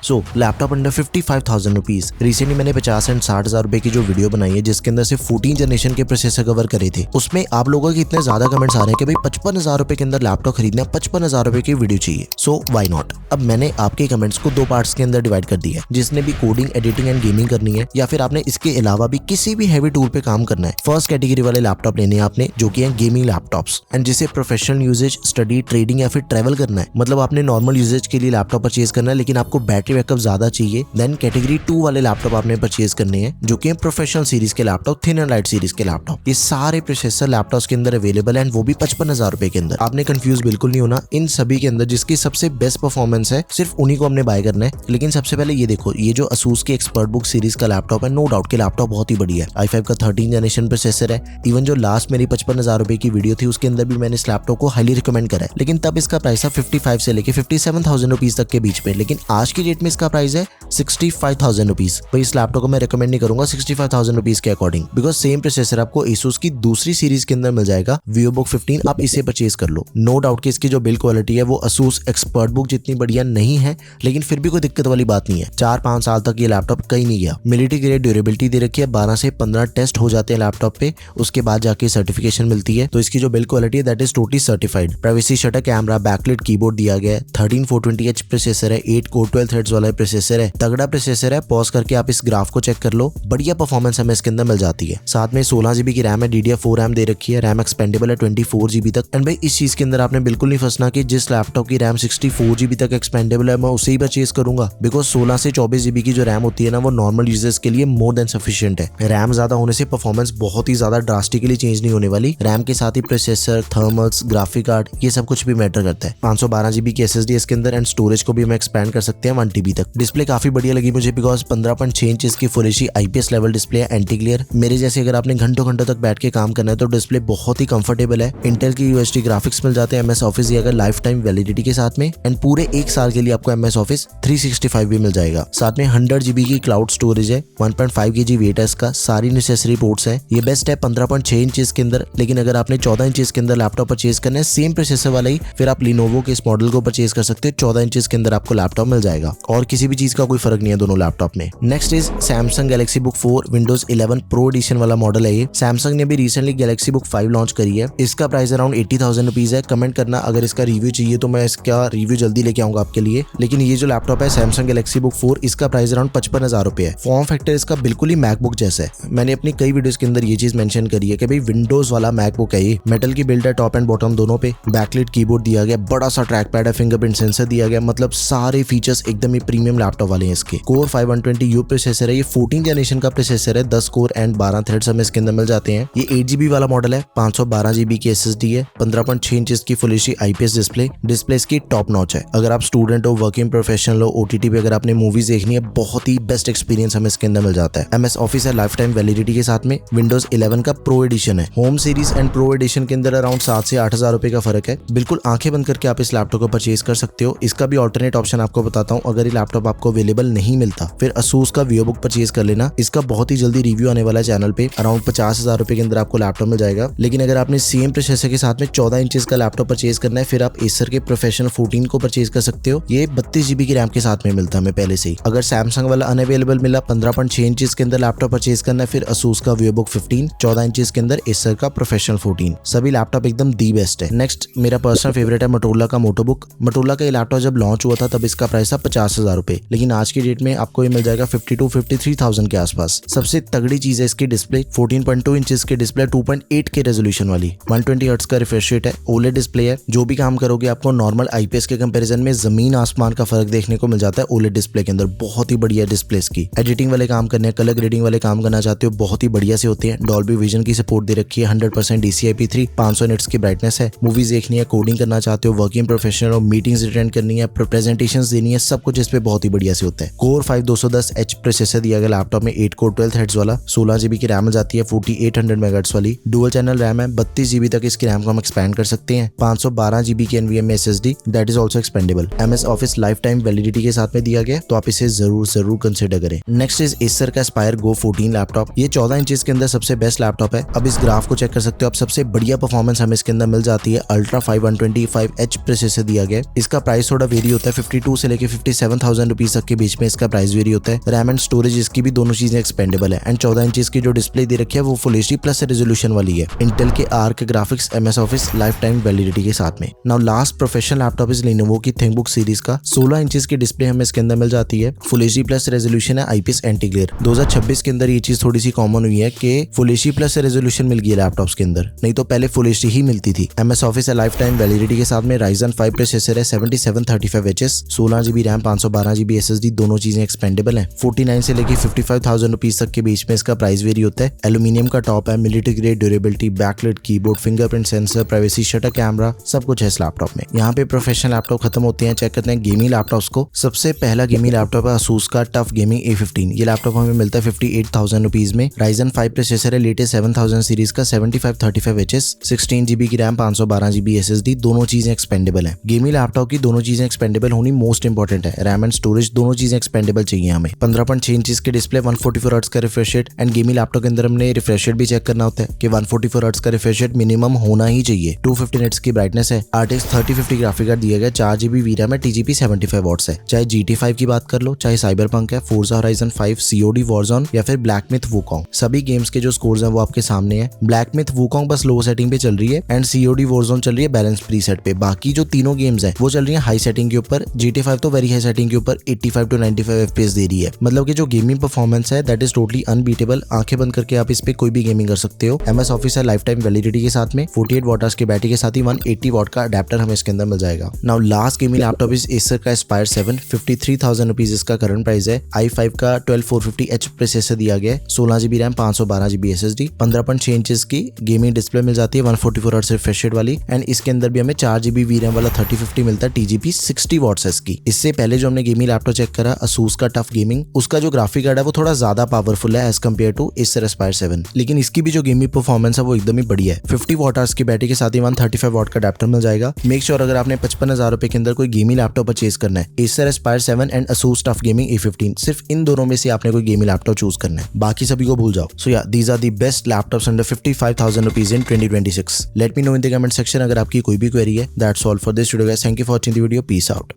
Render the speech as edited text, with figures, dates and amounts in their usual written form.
सो laptop under 55,000 rupees. Recently मैंने 50 and 60,000 रुपए की जो वीडियो बनाई है जिसके अंदर से 14 जनरेशन के प्रोसेसर कवर करे थे, उसमें आप लोगों के इतने ज्यादा कमेंट्स आ रहे हैं कि भाई 55,000 रुपए के अंदर लैपटॉप खरीदना, 55,000 रुपए की वीडियो चाहिए। So why not. अब मैंने आपके कमेंट्स को 2 पार्ट्स के अंदर डिवाइड कर दिया है। जिसने भी कोडिंग, एडिटिंग एंड गेमिंग करनी है या फिर आपने इसके अलावा भी किसी भी हैवी टूल पे काम करना है, फर्स्ट कैटेगरी वाले लैपटॉप लेने हैं आपने, जो कि है गेमिंग लैपटॉप्स। एंड जिसे प्रोफेशनल यूजेज, स्टडी, ट्रेडिंग या फिर ट्रैवल करना है, मतलब आपने नॉर्मल यूजेज के लिए लैपटॉप परचेज करना है लेकिन आपको बैटरी बैकअप ज्यादा चाहिए, देन कैटेगरी 2 वाले लैपटॉप आपने परचेज करने हैं, जो कि प्रोफेशनल सीरीज के laptop, thin and light series के लैपटॉप। ये सारे प्रोसेसर लैपटॉप्स के अंदर अवेलेबल है, वो भी 55,000 रुपए के अंदर। आपने कंफ्यूज बिल्कुल नहीं होना। इन सभी के अंदर जिसकी सबसे बेस्ट परफॉर्मेंस है, सिर्फ उन्हीं को हमने बाय करना है। लेकिन सबसे पहले ये देखो, ये जो Asus की एक्सपर्टबुक सीरीज का लैपटॉप है, नो डाउट के लैपटॉप बहुत ही बढ़िया है। i5 का 13 जनरेशन प्रोसेसर है। इवन जो लास्ट मेरी 55,000 रुपए की वीडियो थी उसके अंदर भी मैंने इस लैपटॉप को हाईली रिकमेंड करा है, लेकिन तब इसका प्राइस था 55 से लेके 57,000 रुपीज तक के बीच में। लेकिन आज की डेट में इसका प्राइस है 65,000 रुपीज। तो इस लैपटॉप को मैं रिकमेंड नहीं करूंगा 65,000 रुपीज के अकॉर्डिंग, बिकॉज सेम प्रोसेसर आपको Asus की दूसरी सीरीज के अंदर मिल जाएगा, VivoBook 15। आप इसे परचेज कर लो। नो डाउट कि इसकी जो बिल्ड क्वालिटी है वो Asus एक्सपर्टबुक जितनी बढ़िया नहीं है, लेकिन फिर भी कोई दिक्कत वाली बात नहीं है। 4-5 साल तक ये लैपटॉप कहीं नहीं गया। मिलिट्री ग्रेड ड्यूरेबिलिटी दे रखी है, 12 से 15 टेस्ट हो जाते हैं लैपटॉप पे, उसके बाद जाके सर्टिफिकेशन मिलती है। तो इसकी जो बिल्ड क्वालिटी है that is totally certified. Privacy shutter camera, backlit keyboard दिया गया है, 13420H प्रोसेसर है, 8 कोर 12 थ्रेड्स वाला प्रोसेसर है, तगड़ा प्रोसेसर है। पॉज करके आप इस ग्राफ को चेक कर लो, बढ़िया परफॉर्मेंस हमें इसके अंदर मिल जाती है। साथ में 16 GB की रैम है, DDR4 रैम दे रखी है, रैम एक्सपेंडेबल है 24 GB तक। एंड भाई इस चीज के अंदर आपने बिल्कुल नहीं फंसना कि जिस लैपटॉप की रैम 64 GB तक एक्सपेंडेबल है मैं उसे ही परचेज करूंगा, बिकॉज 16 से 24 GB की जो रैम होती है ना, वो नॉर्मल यूजर्स के लिए मोर देन सफिशिएंट है। रैम ज्यादा होने से परफॉर्मेंस बहुत ही ज्यादा ड्रास्टिकली चेंज नहीं होने वाली। रैम के साथ ही प्रोसेसर, थर्मल्स, ग्राफिक कार्ड, ये सब कुछ भी मैटर करता है। 512 GB की SSD इसके अंदर, एंड स्टोरेज को भी हम एक्सपैंड कर सकते हैं 1 TB तक। डिस्प्ले काफी बढ़िया लगी मुझे, बिकॉज 15.6 इंच की full HD IPS level display है, एंटी ग्लेयर। मेरे जैसे अगर आपने घंटों घंटों तक बैठ के काम करना है तो डिस्प्ले बहुत ही कंफर्टेबल है। इंटेल की UHD ग्राफिक्स मिल जाते हैं, MS ऑफिस दिया गया लाइफ टाइम वैलिडिटी के साथ में, एंड पूरे 1 साल के लिए आपको MS ऑफिस 365 भी मिल जाएगा। साथ में 100 GB की क्लाउड स्टोरेज है, 1.5 kg वेट है इसका, सारी नेसेसरी पोर्ट्स है। ये बेस्ट है 15.6 इंचेस के अंदर, लेकिन अगर आपने 14 इंचेस के अंदर लैपटॉप परचेज करना है सेम प्रोसेसर वाला ही, फिर आप Lenovo के इस मॉडल को परचेज कर सकते हो। 14 इंचेस के अंदर आपको लैपटॉप मिल जाएगा और किसी भी चीज का कोई फर्क नहीं है दोनों लैपटॉप में। Next is Samsung Galaxy Book 4 Windows 11 Pro edition वाला मॉडल है ये। Samsung ने भी रिसेंटली Galaxy Book 5 लॉन्च करी है। इसका प्राइस अराउंड 80,000 रुपीज है। कमेंट करना अगर इसका रिव्यू चाहिए तो मैं इसका रिव्यू जल्दी लेके आऊंगा आपके लिए। लेकिन ये जो लैपटॉप है Samsung Galaxy Book 4, इसका प्राइस अराउंड 55,000 रुपए है। फॉर्म फैक्टर इसका बिल्कुल ही मैकबुक जैसा है। मैंने अपनी कई वीडियोस के अंदर ये चीज मेंशन करी है कि भाई विंडोज वाला मैकबुक है ये। मेटल की बिल्ड है टॉप एंड बॉटम दोनों पे, बैकलिट कीबोर्ड दिया गया, बड़ा सा ट्रैक पैड है, फिंगरप्रिंट सेंसर दिया गया, मतलब सारे फीचर्स एकदम ही प्रीमियम लैपटॉप वाले हैं इसके। कोर 5 प्रोसेसर है, ये 14 जनरेशन का प्रोसेसर है, 10 कोर एंड 12 थ्रेड्स हमें इसके अंदर मिल जाते हैं। ये 8 GB वाला मॉडल है, 512 GB की SSD है, 15.6 इंच की फुल एचडी IPS डिस्प्ले इसकी टॉप नॉच है। अगर आप स्टूडेंट हो, वर्किंग प्रोफेशनल हो, OTT पे अगर आपने मूवीज देखनी है, बहुत ही बेस्ट एक्सपीरियंस हमें इसके अंदर मिल जाता है। MS ऑफिस है लाइफ टाइम वैलिडिटी के साथ में। Windows 11 का प्रो एडिशन है। Home series and pro edition के अंदर अराउंड 7 से 8,000 रुपए का फर्क है। बिल्कुल आंखें बंद करके आप इस लैपटॉप को परचेज कर सकते हो। इसका भी ऑल्टरनेट ऑप्शन आपको बताता हूँ, अगर ये लैपटॉप आपको अवेलेबल नहीं मिलता फिर Asus का VivoBook परचेज कर लेना। इसका बहुत ही जल्दी रिव्यू आने वाला है चैनल पे, अराउंड 50,000 रुपए के अंदर आपको लैपटॉप मिल जाएगा। लेकिन अगर आपने सेम प्रोसेसर के साथ में 14 इंचेस का लैपटॉप परचेज करना है, फिर आप Acer के प्रोफेशनल 14 को परचेज कर सकते हो। ये 32 GB की रैम के साथ में मिलता है हमें पहले से ही। अगर Samsung वाला अनअवेलेबल मिला, 15.6 इंचेस के अंदर लैपटॉप परचेज करना है, फिर Asus का VivoBook 15, 14 इंचेस के अंदर Acer का प्रोफेशनल 14। सभी लैपटॉप एकदम दी बेस्ट है। नेक्स्ट मेरा पर्सनल फेवरेट है Motorola का MotoBook। Motorola का ये लैपटॉप जब लॉन्च हुआ था तब इसका प्राइस था 50,000 रुपए, लेकिन आज की डेट में आपको ये मिल जाएगा 52-53,000 के आसपास। सबसे तगड़ी चीज है इसकी डिस्प्ले, 14.2 इंचेस की डिस्प्ले, 2.8 के रेजोल्यूशन वाली, 120 हर्ट्ज का रिफ्रेश रेट है, OLED डिस्प्ले है। जो भी काम करोगे आपको नॉर्मल IPS के कंपैरिजन में जमीन आसमान का फर्क देखने को मिल जाता है OLED डिस्प्ले के अंदर। बहुत ही बढ़िया डिस्प्ले इसकी। एडिटिंग वाले काम करने, कलर ग्रेडिंग वाले काम करना चाहते हो, बहुत ही बढ़िया से होते हैं। डॉल्बी विजन की सपोर्ट दे रखी है, 100% DCI-P3, 500 निट्स की ब्राइटनेस है। मूवीज देखनी है, कोडिंग करना चाहते हो, वर्किंग प्रोफेशनल हो, मीटिंग्स अटेंड करनी है, प्रेजेंटेशंस देनी है, सब कुछ इस पे बहुत ही बढ़िया से होता है। कोर 5210H प्रोसेसर दिया गया लैपटॉप में, 8 कोर 12 थ्रेड्स वाला, 16 GB की रैम जाती है, 4800 MHz वाली, डुअल चैनल रैम है, 32 GB तक इसकी रैम को हम एक्सपैंड कर सकते हैं। 512 GB की NVMe SSD that is also expendable. MS office life time validity के साथ में दिया गया, तो आप इसे जरूर कंसिडर करें। नेक्स्ट इज Acer का Aspire Go 14 लैपटॉप। ये 14 इंचेस के अंदर सबसे बेस्ट लैपटॉप है। अब इस ग्राफ को चेक कर सकते हो आप, सबसे बढ़िया परफॉर्मेंस हमें इसके अंदर मिल जाती है। Ultra 5 125H प्रोसेसर दिया गया। इसका प्राइस थोड़ा वेरी होता है, 52 से लेके 47,000 रुपीज तक के बीच में इसका प्राइस वेरी होता है। रैम एंड स्टोरेज इसकी भी दोनों चीजें एक्सपेंडेबल है एंड 14 इंच की जो डिस्प्ले दे रखी है वो फुल एचडी प्लस रेजोल्यूशन वाली है, इंटेल के arc graphics MS office life time validity के साथ में। Now last professional laptop is Lenovo की थिंकबुक सीरीज का 16 इंच की डिस्प्ले हमें इसके अंदर मिल जाती है। फुल एचडी प्लस रेजोल्यूशन है, IPS एंटी ग्लेयर। 2026 के अंदर ये चीज थोड़ी सी कॉमन हुई है कि फुल एचडी प्लस रेजोल्यूशन मिल गई है लैपटॉप्स के अंदर, नहीं तो पहले फुल एचडी ही मिलती थी। MS ऑफिस है लाइफ टाइम वैलिडिटी के साथ में। Ryzen 5 प्रोसेसर है, 7735HS, 16GB RAM, 512GB SSD, दोनों चीजें एक्सपेंडेबल हैं। 49 से लेके 55,000 रुपीज तक के बीच में इसका प्राइस वेरी होता है। एल्यूमिनियम का टॉप है, military grade durability, backlight keyboard, fingerprint sensor, privacy shutter camera, सब कुछ है इस लैपटॉप में। यहाँ पे प्रोफेशनल लैपटॉप खत्म होते हैं, चेक करते हैं गेमिंग लैपटॉप्स को। सबसे पहला गेमिंग लैपटॉप है Asus का टफ गेमिंग A15। ये लैपटॉप हमें मिलता है 58,000 रुपीज में। Ryzen 5 प्रोसेसर है, लेटेस्ट 7000 सीरीज का, 7535HS, 16GB की रैम, 512GB SSD, दोनों चीजें एक्सपेंडेबल है। गेमिंग लैपटॉप की दोनों चीजें एक्सपेंडेबल होनी मोस्ट इंपॉर्टेंट है। रैम एंड स्टोरेज दोनों चीजें एक्सपेंडेबल चाहिए हमें। 15.6 इंच की डिस्प्ले, 144 हर्ट्ज का refresh rate and gaming laptop के अंदर हमने रिफ्रेश रेट भी चेक करना होता है कि 144 हर्ट्ज का रिफ्रेश रेट मिनिमम होना ही चाहिए। 250 निट्स की ब्राइटनेस है। RTX 3050 ग्राफिक कार्ड दिया गया, 4GB VRAM है, TGP 75 वॉट्स है। चाहे GT5 की बात कर लो, चाहे साइबरपंक है, Forza Horizon 5, COD Warzone या फिर ब्लैक मिथ वुकोंग, सभी गेम्स के जो स्कोर्स हैं वो आपके सामने है। ब्लैक मिथ वुकोंग बस लो सेटिंग पे चल रही है एंड COD Warzone चल रही है बैलेंस प्रीसेट पे। बाकी जो तीनों गेम्स हैं वो चल रही है हाई सेटिंग के ऊपर। GT5 तो वेरी हाई सेटिंग के ऊपर 85 to 95 FPS दे रही है। मतलब कि जो गेमिंग परफॉर्मेंस है दैट इज टोटली अनबीटेबल। आंखें बंद करके आप इस पे कोई भी गेमिंग कर सकते हो। MS ऑफिस है लाइफ टाइम वैलिडिटी के साथ में। 48 वॉट की बैटरी के साथ ही 180 वॉट का अडेप्टर हमें इसके अंदर मिल जाएगा। Now last gaming laptop is Acer का Aspire 7, 53,000 रुपीज इसका करंट प्राइस है। i5 का 12450H प्रोसेसर दिया गया है, 16GB RAM, 512GB SSD, 15.6 inch की गेमिंग डिस्प्ले मिल जाती है, 144 हर्ट्ज रिफ्रेश रेट वाली एंड इसके अंदर भी हमें 4GB VRAM वाला 3050 मिलता है, TGP 60 वॉट्स है इसकी। इससे पहले जो हमने गेमिंग लैपटॉप चेक करा Asus का टफ गेमिंग, उसका जो ग्राफिक कार्ड है वो थोड़ा ज्यादा पावरफुल है as compare to Acer Aspire 7, लेकिन इसकी भी जो गेमिंग परफॉर्मेंस है वो एकदम ही बढ़िया है। 50 वॉट आवर्स की बैटरी के साथ ही 135 वॉट का अडेप्टर मिल जाएगा। मेक श्योर अगर आपने 55,000 रुपए के अंदर कोई गेमिंग लैपटॉप परचेज करना है, Acer Aspire 7 and Asus TUF gaming A15, सिर्फ इन दोनों में से आपने कोई गेमिंग लैपटॉप चूज करना है, बाकी सभी को भूल जाओ। So yeah these are the best laptops under 55,000 rupees in 2026। Let me know in the comment section अगर आपकी कोई भी क्वेरी है। That's all for this video guys, thank you for watching the video, peace out.